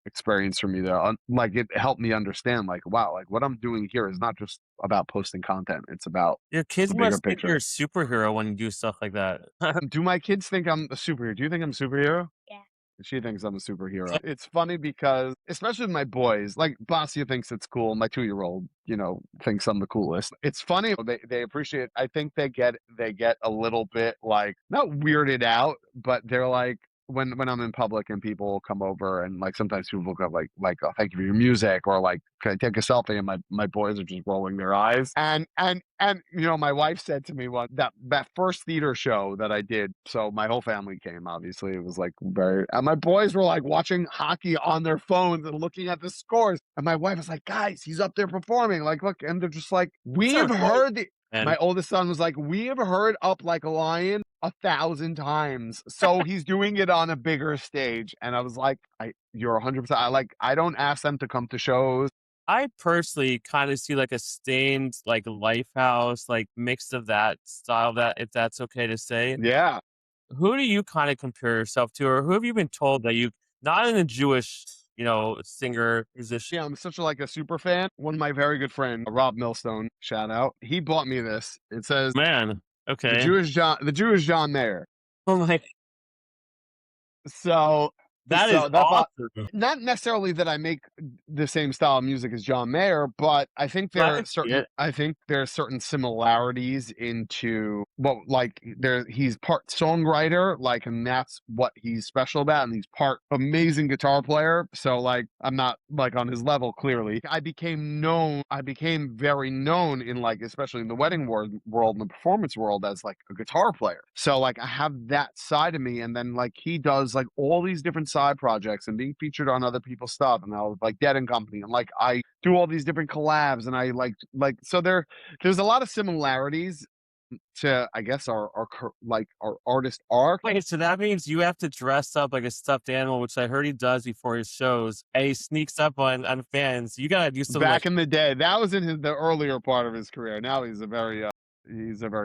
Speaker 2: experience for me there. Like it helped me understand, like, wow, like what I'm doing here is not just about posting content. It's about
Speaker 1: Your
Speaker 2: the
Speaker 1: kids
Speaker 2: bigger
Speaker 1: must think you're
Speaker 2: picture.
Speaker 1: a superhero when you do stuff like that.
Speaker 2: Do my kids think I'm a superhero? Do you think I'm a superhero? She thinks I'm a superhero. It's funny because, especially with my boys, like Basia thinks it's cool. My 2-year-old, thinks I'm the coolest. It's funny. They appreciate it. I think they get a little bit like, not weirded out, but they're like, when I'm in public and people come over, and like sometimes people look up like, oh, thank you for your music, or like, can I take a selfie? And my boys are just rolling their eyes. And my wife said to me that first theater show that I did. So my whole family came. Obviously, it was like very. And my boys were like watching hockey on their phones and looking at the scores. And my wife was like, "Guys, he's up there performing. Like, look." And they're just like,
Speaker 1: It's
Speaker 2: "We
Speaker 1: so
Speaker 2: have
Speaker 1: exciting,
Speaker 2: heard the." My
Speaker 1: man.
Speaker 2: oldest son was like, "We have heard Up Like a Lion 1,000 times. So he's doing it on a bigger stage." And I was like, "You're 100%." I don't ask them to come to shows.
Speaker 1: I personally kind of see like a stained, like Lifehouse, like mix of that style, that if that's okay to say.
Speaker 2: Yeah.
Speaker 1: Who do you kind of compare yourself to, or who have you been told that you, not in a Jewish, singer, musician?
Speaker 2: Yeah, I'm such a super fan. One of my very good friend, Rob Millstone, shout out. He bought me this. It says
Speaker 1: Man,
Speaker 2: the
Speaker 1: okay.
Speaker 2: Jewish John Mayer.
Speaker 1: Oh my,
Speaker 2: So
Speaker 1: that is
Speaker 2: so that bought,
Speaker 1: awesome.
Speaker 2: not necessarily that I make the same style of music as John Mayer, but
Speaker 1: But I can see it.
Speaker 2: I think there are certain similarities into, well, like he's part songwriter, like, and that's what he's special about, and he's part amazing guitar player. So like I'm not like on his level, clearly. I became very known in, like, especially in the wedding world and the performance world, as like a guitar player. So like I have that side of me, and then like he does like all these different side projects and being featured on other people's stuff, and I was like Dead and Company, and like I do all these different collabs, and I like so there's a lot of similarities to I guess like our artist arc.
Speaker 1: Wait, so that means you have to dress up like a stuffed animal, which I heard he does before his shows, and he sneaks up on fans. You gotta do some like
Speaker 2: Back in the day, that was in the earlier part of his career. Now he's a very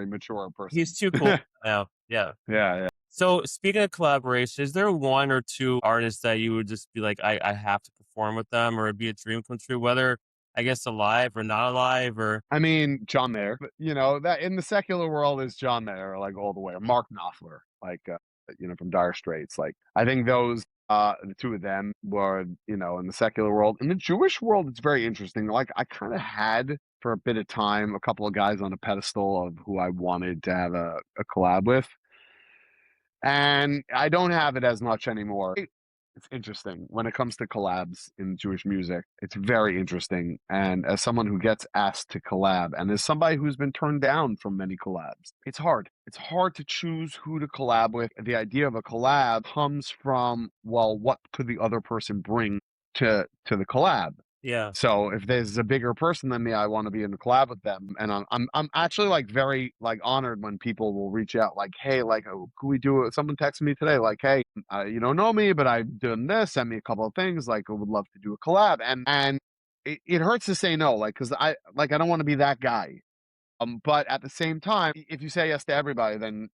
Speaker 2: mature person.
Speaker 1: he's too cool
Speaker 2: Yeah,
Speaker 1: now. Yeah.
Speaker 2: yeah.
Speaker 1: So speaking of collaboration, is there one or two artists that you would just be like, I have to perform with them or it'd be a dream come true, whether I guess alive or not alive or
Speaker 2: I mean, John Mayer, but, that in the secular world is John Mayer, like all the way, or Mark Knopfler, like, from Dire Straits. Like, I think the two of them were, in the secular world. In the Jewish world, it's very interesting. Like, I kind of had for a bit of time a couple of guys on a pedestal of who I wanted to have a collab with. And I don't have it as much anymore. It's interesting when it comes to collabs in Jewish music. It's very interesting. And as someone who gets asked to collab, and as somebody who's been turned down from many collabs, it's hard. It's hard to choose who to collab with. The idea of a collab comes from, well, what could the other person bring to the collab?
Speaker 1: yeah.
Speaker 2: So if there's a bigger person than me, I want to be in a collab with them. And I'm actually like very like honored when people will reach out like, hey, like, oh, could we do it? Someone texted me today like, hey, you don't know me, but I've done this. Send me a couple of things. Like, I would love to do a collab. And it hurts to say no, like, because I don't want to be that guy. But at the same time, if you say yes to everybody, then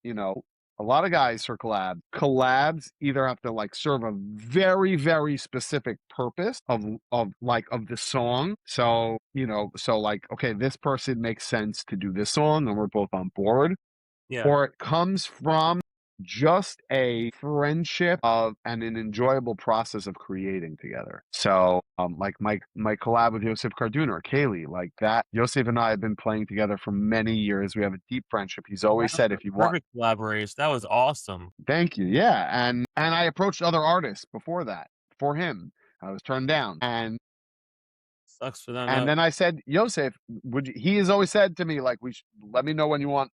Speaker 2: a lot of guys for collabs either have to like serve a very, very specific purpose of the song. So, so like, okay, this person makes sense to do this song and we're both on board,
Speaker 1: Yeah.
Speaker 2: or it comes from just a friendship of and an enjoyable process of creating together. So like my collab with Yosef Karduner, Kaylee, like that, Yosef and I have been playing together for many years. We have a deep friendship. He's always
Speaker 1: That
Speaker 2: said,
Speaker 1: was
Speaker 2: if you
Speaker 1: a
Speaker 2: want,
Speaker 1: perfect collaboration. That was awesome.
Speaker 2: thank you. Yeah. And I approached other artists before that for him. I was turned down.
Speaker 1: Sucks for them.
Speaker 2: And then I said, Yosef, he has always said to me, like, let me know when you want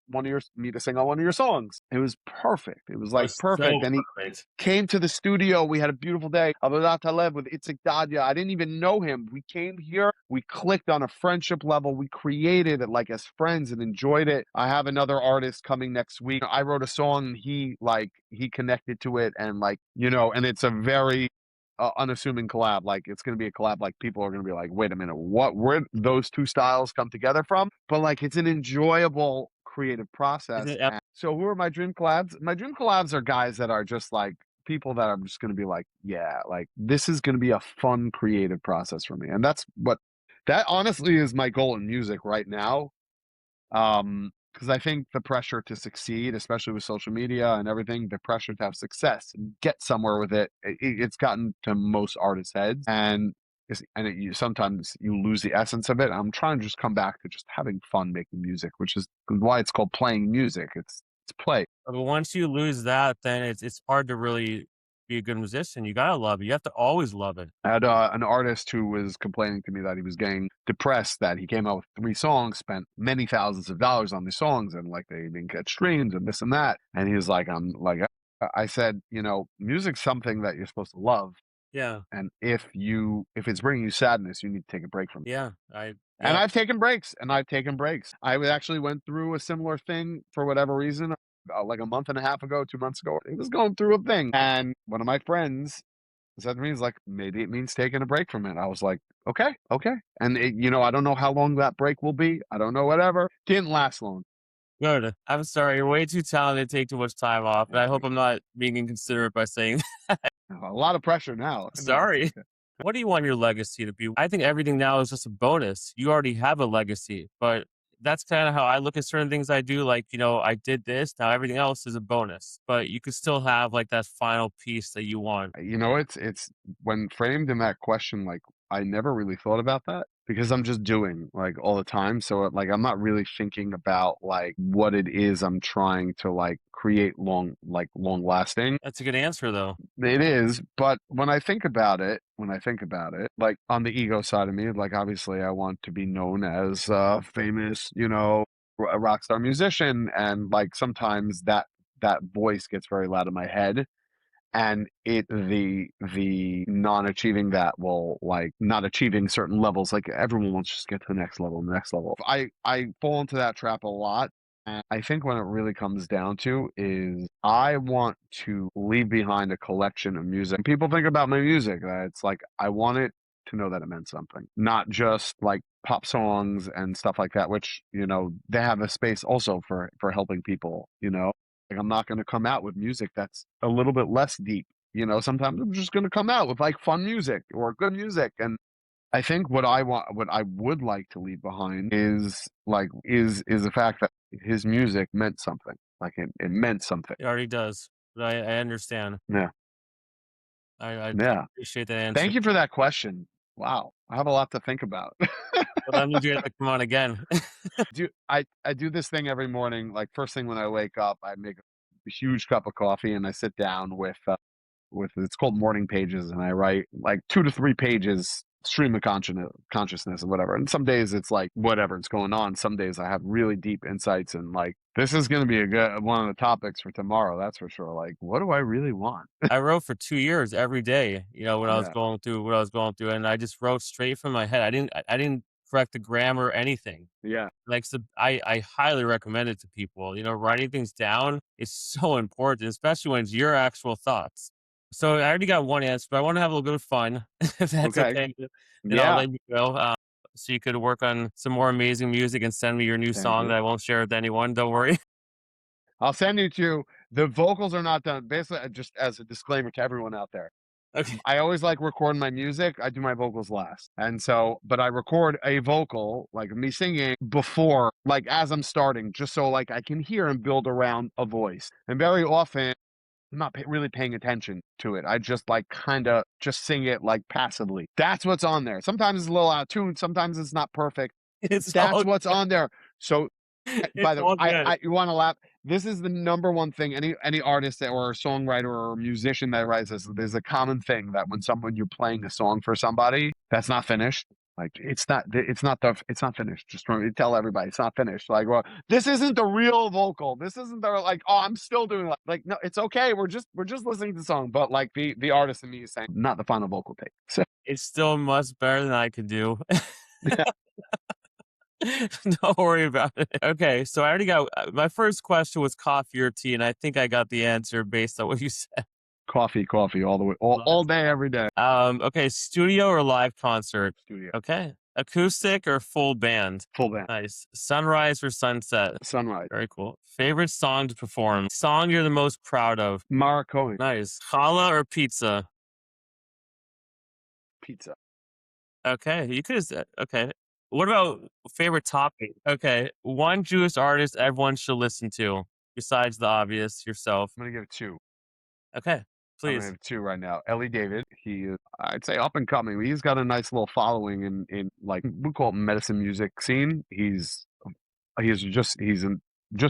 Speaker 2: me to sing on one of your songs. It was perfect. It was
Speaker 1: That
Speaker 2: like
Speaker 1: was so
Speaker 2: perfect. And he
Speaker 1: perfect.
Speaker 2: came to the studio. We had a beautiful day. Avodat Halev with Itzik Dadya. I didn't even know him. We came here. We clicked on a friendship level. We created it like as friends and enjoyed it. I have another artist coming next week. I wrote a song. And he connected to it, and and it's a very unassuming collab. Like, it's going to be a collab. Like, people are going to be like, wait a minute, where those two styles come together from? But like, it's an enjoyable creative
Speaker 1: Is
Speaker 2: process.
Speaker 1: it
Speaker 2: And so who are my dream collabs? My dream collabs are guys that are just like people that I'm just going to be like, yeah, like this is going to be a fun creative process for me. And that honestly is my goal in music right now. Because I think the pressure to succeed, especially with social media and everything, the pressure to have success and get somewhere with it's gotten to most artists' heads, and sometimes you lose the essence of it. I'm trying to just come back to just having fun making music, which is why it's called playing music. It's play.
Speaker 1: but once you lose that, then it's hard to really be a good musician. You gotta love it. You have to always love it.
Speaker 2: I had an artist who was complaining to me that he was getting depressed, that he came out with 3 songs, spent many thousands of dollars on these songs, and like they didn't get streams and this and that. And he was like, I'm like, I said, music's something that you're supposed to love.
Speaker 1: Yeah.
Speaker 2: And if it's bringing you sadness, you need to take a break from it.
Speaker 1: Yeah.
Speaker 2: And
Speaker 1: Yeah.
Speaker 2: I've taken breaks, I actually went through a similar thing for whatever reason, like a month and a half ago, 2 months ago. He was going through a thing. And one of my friends said to me, he's like, maybe it means taking a break from it. I was like, okay, okay. And I don't know how long that break will be. I don't know, whatever. Didn't last long.
Speaker 1: Good. I'm sorry. You're way too talented to take too much time off. And
Speaker 2: Yeah,
Speaker 1: I hope I'm not being inconsiderate by saying
Speaker 2: a lot of pressure now. No, it's
Speaker 1: sorry.
Speaker 2: okay.
Speaker 1: What do you want your legacy to be? I think everything now is just a bonus. You already have a legacy, but that's kind of how I look at certain things I do. Like, I did this. Now everything else is a bonus, but you could still have like that final piece that you want.
Speaker 2: It's when framed in that question, like I never really thought about that because I'm just doing like all the time. So like I'm not really thinking about like what it is I'm trying to like create long lasting.
Speaker 1: That's a good answer, though.
Speaker 2: It is, but when I think about it, like on the ego side of me, like obviously I want to be known as a famous, a rock star musician, and like sometimes that voice gets very loud in my head. and the non-achieving that will, like, not achieving certain levels, like everyone wants to just get to the next level and the next level. I fall into that trap a lot. And I think when it really comes down to is I want to leave behind a collection of music. And people think about my music, it's like I want it to know that it meant something, not just like pop songs and stuff like that, which, they have a space also for helping people, like I'm not going to come out with music that's a little bit less deep. Sometimes I'm just going to come out with like fun music or good music. And I think what I would like to leave behind is the fact that his music meant something. Like it meant something.
Speaker 1: It already does. But I understand.
Speaker 2: Yeah.
Speaker 1: I
Speaker 2: Yeah.
Speaker 1: appreciate that answer.
Speaker 2: Thank you for that question. Wow. I have a lot to think about.
Speaker 1: But that means you have to come on again.
Speaker 2: I do this thing every morning, like first thing when I wake up, I make a huge cup of coffee and I sit down with it's called morning pages, and I write like 2 to 3 pages stream of consciousness or whatever. And some days it's like whatever's going on. Some days I have really deep insights, and like this is going to be a good one of the topics for tomorrow. That's for sure. Like, what do I really want?
Speaker 1: I wrote for 2 years every day, when I was
Speaker 2: Yeah.
Speaker 1: going through what I was going through, and I just wrote straight from my head. I didn't correct the grammar or anything.
Speaker 2: Yeah.
Speaker 1: Like, so I highly recommend it to people. Writing things down is so important, especially when it's your actual thoughts. So I already got one answer, but I wanna have a little bit of fun, if that's
Speaker 2: Okay.
Speaker 1: okay. Then I'll
Speaker 2: Yeah.
Speaker 1: let you go, so you could work on some more amazing music and send me your new
Speaker 2: Thank
Speaker 1: song
Speaker 2: you.
Speaker 1: that I won't share with anyone, don't worry.
Speaker 2: I'll send you to the vocals are not done. Basically, just as a disclaimer to everyone out there,
Speaker 1: Okay.
Speaker 2: I always like recording my music. I do my vocals last. And so, but I record a vocal, like me singing before, like as I'm starting, just so like I can hear and build around a voice. And very often, I'm not really paying attention to it. I just like kind of just sing it like passively. That's what's on there. Sometimes it's a little out of tune. Sometimes it's not perfect.
Speaker 1: It's
Speaker 2: That's
Speaker 1: all
Speaker 2: what's on there. So
Speaker 1: it's
Speaker 2: by the way,
Speaker 1: all good.
Speaker 2: you want to laugh. This is the number one thing any artist or songwriter or musician that writes this. There's a common thing that when you're playing a song for somebody that's not finished, like it's not finished. Just tell everybody it's not finished. Like, well, this isn't the real vocal. This isn't the like. Oh, I'm still doing like no, it's okay. We're just listening to the song, but like the artist in me is saying not the final vocal take. So
Speaker 1: It's still much better than I could do. Don't worry about it. Okay, so I already got my first question was coffee or tea, and I think I got the answer based on what you said.
Speaker 2: coffee all the way, all day, every day.
Speaker 1: Okay, studio or live concert?
Speaker 2: Studio,
Speaker 1: Okay, acoustic or full band?
Speaker 2: full band,
Speaker 1: Nice. Sunrise or sunset?
Speaker 2: sunrise,
Speaker 1: Very cool. Favorite song to perform? Song you're the most proud of?
Speaker 2: Mara Cohen,
Speaker 1: Nice. Challah or pizza?
Speaker 2: pizza.
Speaker 1: Okay, you could have said, okay. What about favorite topping? Okay, one Jewish artist everyone should listen to, besides the obvious, yourself.
Speaker 2: I'm gonna give it two.
Speaker 1: Okay,
Speaker 2: I'm gonna
Speaker 1: please.
Speaker 2: have two right now. Ellie David, he is, I'd say, up and coming. He's got a nice little following in like we call it medicine music scene. He's just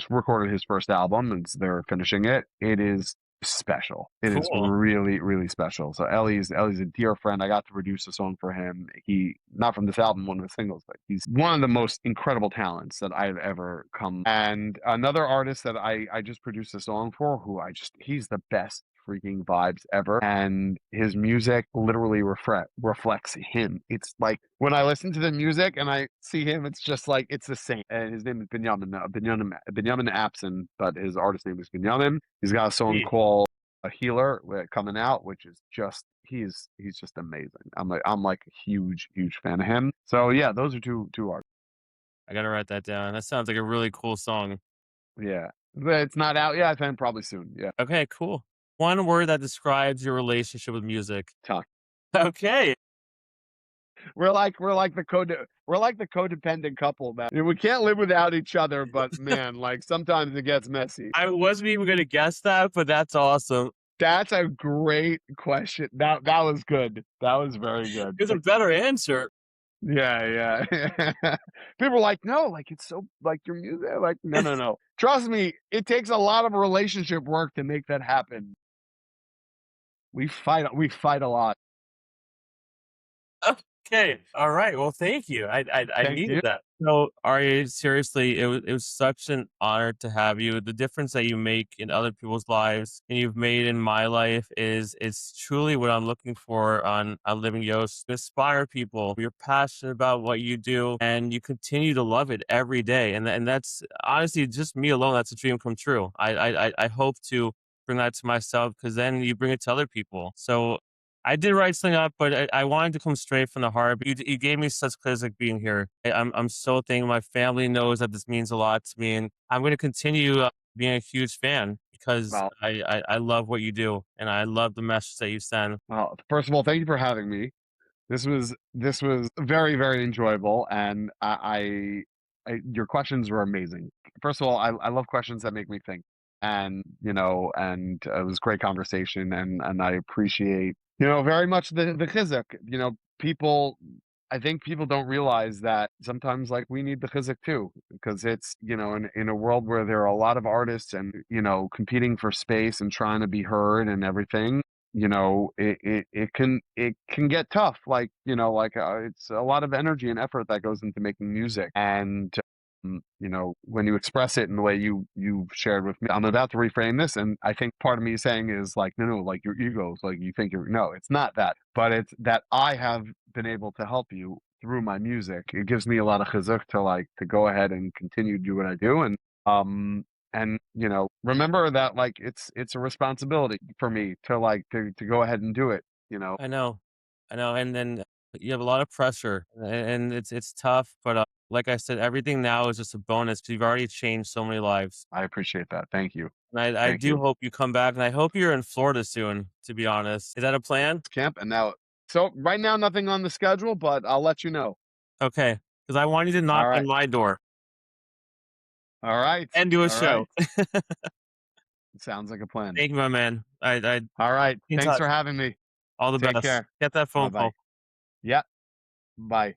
Speaker 2: recorded his first album and they're finishing it. It is special. It is
Speaker 1: Cool.
Speaker 2: really, really special. So Ellie's a dear friend. I got to produce a song for him. He not from this album, one of the singles, but he's one of the most incredible talents that I've ever come. And another artist that I just produced a song for, who he's the best freaking vibes ever, and his music literally reflects him. It's like when I listen to the music and I see him, it's just like it's the same. And his name is Benjamin Apson, but his artist name is Benjamin. He's got a song
Speaker 1: Sweet.
Speaker 2: called "A Healer" coming out, which is just he's just amazing. I'm like a huge fan of him. So yeah, those are two artists.
Speaker 1: I gotta write that down. That sounds like a really cool song.
Speaker 2: Yeah, but it's not out yet. I think probably soon. Yeah,
Speaker 1: Okay, cool. One word that describes your relationship with music.
Speaker 2: talk.
Speaker 1: Okay.
Speaker 2: We're like the codependent couple that we can't live without each other, but man, like sometimes it gets messy.
Speaker 1: I wasn't even gonna guess that, but that's awesome.
Speaker 2: That's a great question. That was good. That was very good.
Speaker 1: It's a better answer.
Speaker 2: Yeah, yeah. People are like, no, like it's so like your music. Like, no. Trust me, it takes a lot of relationship work to make that happen. We fight a lot.
Speaker 1: Okay. All right. Well, thank you. I
Speaker 2: Thank
Speaker 1: needed
Speaker 2: you.
Speaker 1: that. So, Ari, seriously, it was such an honor to have you. The difference that you make in other people's lives and you've made in my life is truly what I'm looking for on Living Yosh. Inspire people. You're passionate about what you do, and you continue to love it every day. And that's honestly just me alone. That's a dream come true. I hope to bring that to myself because then you bring it to other people. So I did write something up, but I wanted to come straight from the heart. You gave me such pleasure being here. I'm so thankful. My family knows that this means a lot to me, and I'm going to continue being a huge fan because
Speaker 2: Well,
Speaker 1: I love what you do, and I love the message that you send.
Speaker 2: first of all, thank you for having me. This was very very enjoyable, and your questions were amazing. First of all, I love questions that make me think, and it was great conversation, and I appreciate very much the chizuk. People. I think people don't realize that sometimes like we need the chizuk too, because it's in a world where there are a lot of artists and competing for space and trying to be heard and everything. It can get tough, like it's a lot of energy and effort that goes into making music, and when you express it in the way you've shared with me, I'm about to reframe this, and I think part of me saying is like, no, like your egos, like you think you're, no, it's not that, but it's that I have been able to help you through my music. It gives me a lot of chizuk to go ahead and continue to do what I do, um and remember that like it's a responsibility for me to go ahead and do it.
Speaker 1: I know, I know, and then you have a lot of pressure, and it's tough. But like I said, everything now is just a bonus because you've already changed so many lives.
Speaker 2: I appreciate that. Thank you.
Speaker 1: And I
Speaker 2: Thank
Speaker 1: do
Speaker 2: you.
Speaker 1: hope you come back, and I hope you're in Florida soon. To be honest, is that a plan?
Speaker 2: Camp, and now, so right now nothing on the schedule, but I'll let you know.
Speaker 1: Okay, because I want you to
Speaker 2: All
Speaker 1: knock on
Speaker 2: right.
Speaker 1: my door
Speaker 2: All right.
Speaker 1: and do a
Speaker 2: All right.
Speaker 1: show.
Speaker 2: Sounds like a plan.
Speaker 1: Thank you, my man. I
Speaker 2: All right.
Speaker 1: in
Speaker 2: Thanks
Speaker 1: touch.
Speaker 2: for having me.
Speaker 1: All the
Speaker 2: Take
Speaker 1: best.
Speaker 2: care.
Speaker 1: Get that
Speaker 2: Bye
Speaker 1: phone
Speaker 2: bye.
Speaker 1: call.
Speaker 2: Yeah. Bye.